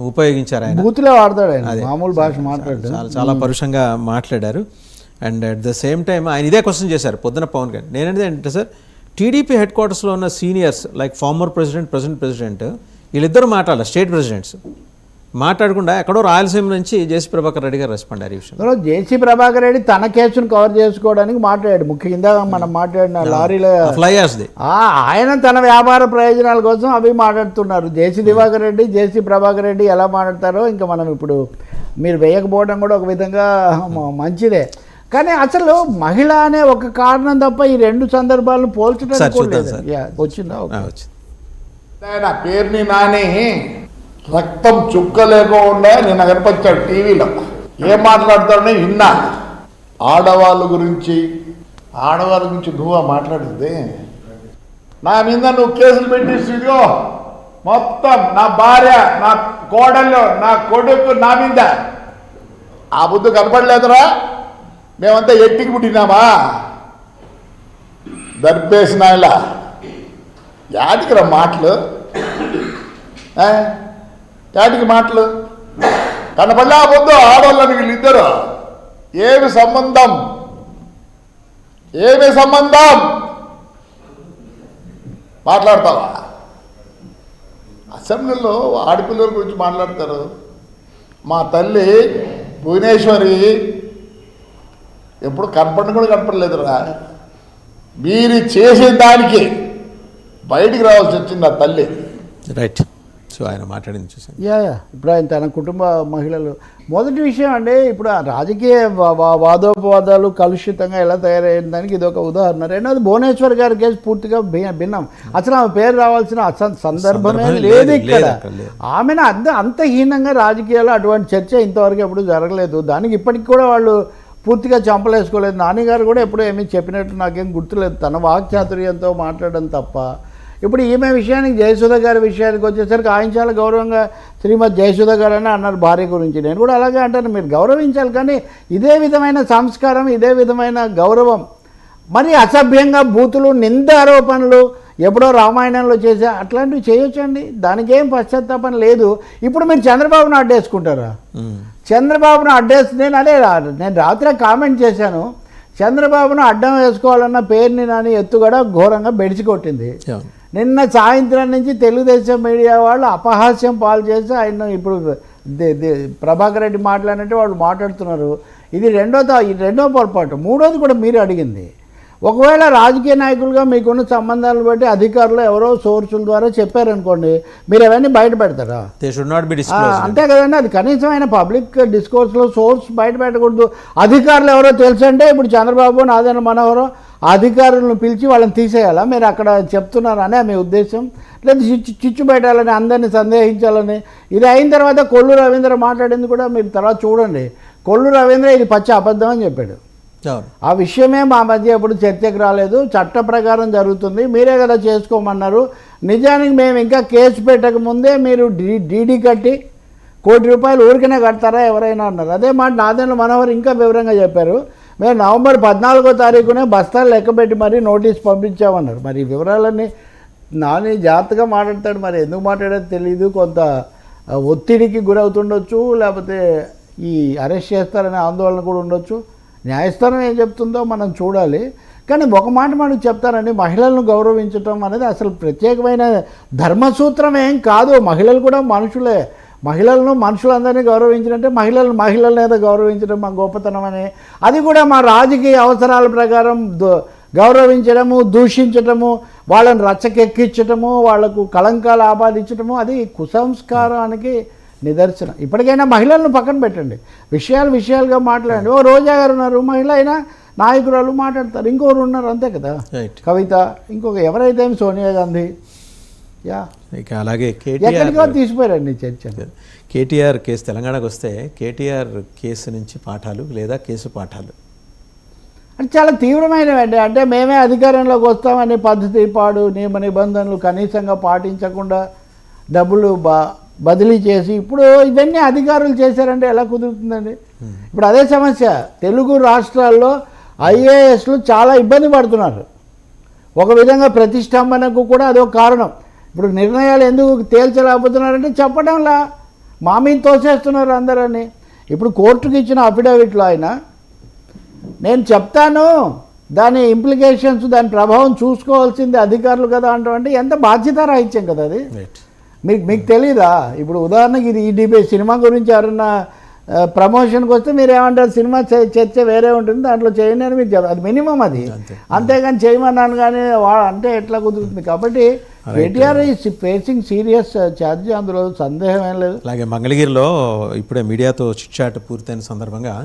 ఉపయోగించారు. ఆయన బూతులే వాడతాడు, ఆయన మామూలు భాష మాట్లాడారు, చాలా పరుషంగా మాట్లాడారు. And at the same time ఆయన ఇదే క్వశ్చన్ చేశారు పొద్దున పవన్ కళ్యాణ్. నేనంటే సార్, టీడీపీ హెడ్ క్వార్టర్స్లో ఉన్న seniors like former president, present president, వీళ్ళిద్దరూ మాట్లాడాలి, స్టేట్ ప్రెసిడెంట్స్ మాట్లాడకుండా ఎక్కడో రాయలసీమ నుంచి జేసీ ప్రభాకర్ రెడ్డి గారు రెస్పాండ్ అయ్యారు. ఈ విషయంలో జేసీ ప్రభాకర్ రెడ్డి తన కేసును కవర్ చేసుకోవడానికి మాట్లాడాడు. ముఖ్యంగా మనం మాట్లాడిన లారీలో ఆయన తన వ్యాపార ప్రయోజనాల కోసం అవి మాట్లాడుతున్నారు. జేసీ దివాకర్ రెడ్డి, జేసీ ప్రభాకర్ రెడ్డి ఎలా మాట్లాడతారో ఇంకా మనం ఇప్పుడు మీరు వేయకపోవడం కూడా ఒక విధంగా మంచిదే. కానీ అసలు మహిళ అనే ఒక కారణం తప్ప ఈ రెండు సందర్భాలను పోల్చడానికి వచ్చిందా? వచ్చింది. పేరుని నాని రక్తం చుక్క లేకుండా నిన్న కనిపించాడు టీవీలో. ఏం మాట్లాడతాడని విన్నా. ఆడవాళ్ళ గురించి నువ్వు మాట్లాడింది. నా మీద నువ్వు కేసులు పెట్టేసి ఇదిగో మొత్తం నా భార్య, నా కోడళ్ళు, నా కొడుకు నా మీద. ఆ బుద్ధి కనపడలేదురా? మేమంతా ఎట్టికి పుట్టినామా? దర్పేసిన ఇలా యాటికి రా మాటలు, యాటికి మాటలు కనపడలే. పొద్దు ఆడవాళ్ళని వీళ్ళిద్దరు ఏమి సంబంధం మాట్లాడతావా? అసెంబ్లీలో ఆడపిల్లల గురించి మాట్లాడతారు. మా తల్లి భువనేశ్వరి ఎప్పుడు కనపడలేదురా. మీరు చేసే దానికి బయటికి రావాల్సి వచ్చింది ఆ తల్లి. రైట్. సో ఆయన మాట్లాడింది చూసాను. ఇప్పుడు ఆయన తన కుటుంబ మహిళలు మొదటి విషయం అండి. ఇప్పుడు రాజకీయ వాదోపవాదాలు కలుషితంగా ఎలా తయారయ్యే దానికి ఇది ఒక ఉదాహరణ. రెండోది భువనేశ్వర్ గారి కేసు పూర్తిగా భిన్నం. అసలు ఆమె పేరు రావాల్సిన సందర్భమే లేదు ఇక్కడ. ఆమెను అంత హీనంగా రాజకీయాలు అటువంటి చర్చ ఇంతవరకు ఎప్పుడు జరగలేదు. దానికి ఇప్పటికి కూడా వాళ్ళు పూర్తిగా చంపలేసుకోలేదు. నాన్నగారు కూడా ఎప్పుడూ ఏమీ చెప్పినట్టు నాకేం గుర్తులేదు, తన వాక్చాతుర్యంతో మాట్లాడడం తప్ప. ఇప్పుడు ఈమె విషయానికి, జయసుధ గారి విషయానికి వచ్చేసరికి ఆయన చాలా గౌరవంగా శ్రీమతి జయసుధ గారు అని అన్నారు భార్య గురించి. నేను కూడా అలాగే అంటాను, మీరు గౌరవించాలి. కానీ ఇదే విధమైన సంస్కారం, ఇదే విధమైన గౌరవం, మరి అసభ్యంగా బూతులు, నిందారోపణలు ఎప్పుడో రామాయణంలో చేసే అట్లాంటివి చేయొచ్చండి. దానికేం పశ్చాత్తాపం లేదు. ఇప్పుడు మీరు చంద్రబాబును అడ్డేసుకుంటారా? చంద్రబాబును నేను రాత్రి కామెంట్ చేశాను. చంద్రబాబును అడ్డం వేసుకోవాలన్న పేరుని నాని ఎత్తుగడ ఘోరంగా బెడిచి కొట్టింది. నిన్న సాయంత్రం నుంచి తెలుగుదేశం మీడియా వాళ్ళు అపహాస్యం పాలు చేసి ఆయన ఇప్పుడు ప్రభాకర్ రెడ్డి మాట్లాడినట్టు వాళ్ళు మాట్లాడుతున్నారు. ఇది రెండో పొరపాటు. మూడోది కూడా మీరు అడిగింది, ఒకవేళ రాజకీయ నాయకులుగా మీకున్న సంబంధాలను బట్టి అధికారులు ఎవరో సోర్సుల ద్వారా చెప్పారనుకోండి, మీరు అవన్నీ బయట పెడతారా? అంతే కదండి. అది కనీసమైన పబ్లిక్ డిస్కోర్స్లో సోర్స్ బయట పెట్టకూడదు. అధికారులు ఎవరో తెలుసంటే ఇప్పుడు చంద్రబాబు, నాదెండ్ల మనోహరం అధికారులను పిలిచి వాళ్ళని తీసేయాలా? మీరు అక్కడ చెప్తున్నారనే మీ ఉద్దేశం? లేదా చిచ్చు పెట్టాలని, అందరినీ సందేహించాలని? ఇది అయిన తర్వాత కొల్లు రవీంద్ర మాట్లాడింది కూడా మీరు తర్వాత చూడండి. కొల్లు రవీంద్ర ఇది పచ్చి అబద్ధం అని చెప్పాడు. ఆ విషయమే మా మధ్య ఎప్పుడు చర్చకు రాలేదు. చట్ట ప్రకారం జరుగుతుంది, మీరే కదా చేసుకోమన్నారు. నిజానికి మేము ఇంకా కేసు పెట్టక ముందే మీరు డీడీ కట్టి ₹1 కోటి ఊరికనే కడతారా ఎవరైనా అన్నారు. అదే మాట నాదెండ్ల మనోహర్ ఇంకా వివరంగా చెప్పారు. మేము నవంబర్ 14వ తారీఖునే బస్తాలు లెక్కబెట్టి మరీ నోటీస్ పంపించామన్నారు. మరి ఈ వివరాలన్నీ నాని జాగ్రత్తగా మాట్లాడతాడు. మరి ఎందుకు మాట్లాడేది తెలియదు. కొంత ఒత్తిడికి గురవుతుండొచ్చు, లేకపోతే ఈ అరెస్ట్ చేస్తారనే ఆందోళన కూడా ఉండొచ్చు. న్యాయస్థానం ఏం చెప్తుందో మనం చూడాలి. కానీ ఒక మాట మనకు చెప్తారండి, మహిళలను గౌరవించటం అనేది అసలు ప్రత్యేకమైన ధర్మసూత్రం ఏం కాదు. మహిళలు కూడా మనుషులే. మనుషులందరినీ గౌరవించినట్టే మహిళలను ఏదో గౌరవించడం మా గొప్పతనం అని, అది కూడా మా రాజకీయ అవసరాల ప్రకారం గౌరవించడము, దూషించటము, వాళ్ళని రచ్చకెక్కించటము, వాళ్లకు కళంకాలు ఆపాదించటము, అది కుసంస్కారానికి నిదర్శనం. ఇప్పటికైనా మహిళలను పక్కన పెట్టండి, విషయాలుగా మాట్లాడండి. ఓ రోజా గారు ఉన్నారు, మహిళ అయినా నాయకురాలు మాట్లాడతారు, ఇంకొకరు ఉన్నారు, అంతే కదా. కవిత, ఇంకొక ఎవరైతే సోనియా గాంధీ, అలాగే ఎక్కడికో తీసిపోయారండి చర్చ. కేటీఆర్ కేసు తెలంగాణకు వస్తే కేటీఆర్ కేసు నుంచి పాఠాలు లేదా కేసు పాఠాలు అంటే చాలా తీవ్రమైనవండి. అంటే మేమే అధికారంలోకి వస్తామనే పద్ధతి, పాడు నియమ నిబంధనలు కనీసంగా పాటించకుండా డబ్బులు బదిలీ చేసి ఇప్పుడు ఇవన్నీ అధికారులు చేశారంటే ఎలా కుదురుతుందండి? ఇప్పుడు అదే సమస్య. తెలుగు రాష్ట్రాల్లో ఐఏఎస్లు చాలా ఇబ్బంది పడుతున్నారు. ఒక విధంగా ప్రతిష్టంభనకు కూడా అదొక కారణం. ఇప్పుడు నిర్ణయాలు ఎందుకు తేల్చలేకపోతున్నారంటే చెప్పడంలా మా మీద తోసేస్తున్నారు అందరని. ఇప్పుడు కోర్టుకి ఇచ్చిన అఫిడవిట్లో ఆయన నేను చెప్తాను, దాని ఇంప్లికేషన్స్, దాని ప్రభావం చూసుకోవాల్సింది అధికారులు కదా అంటే ఎంత బాధ్యత రాహిత్యం కదా అది. రైట్. మీకు తెలీదా? ఇప్పుడు ఉదాహరణకి ఇది ఈ డిబేట్ సినిమా గురించి ఎవరన్నా ప్రమోషన్కి వస్తే మీరు ఏమంటారు, సినిమా చర్చ వేరే ఉంటుంది, దాంట్లో చేయండి అని మీరు చెప్పారు. అది మినిమం అది. అంతేగాని చేయమన్నాను కానీ అంటే ఎట్లా కుదురుతుంది? కాబట్టి KTR is facing serious charge, అందులో సందేహం ఏం లేదు. అలాగే మంగళగిరిలో ఇప్పుడే మీడియాతో చిట్ చాట్ పూర్తయిన సందర్భంగా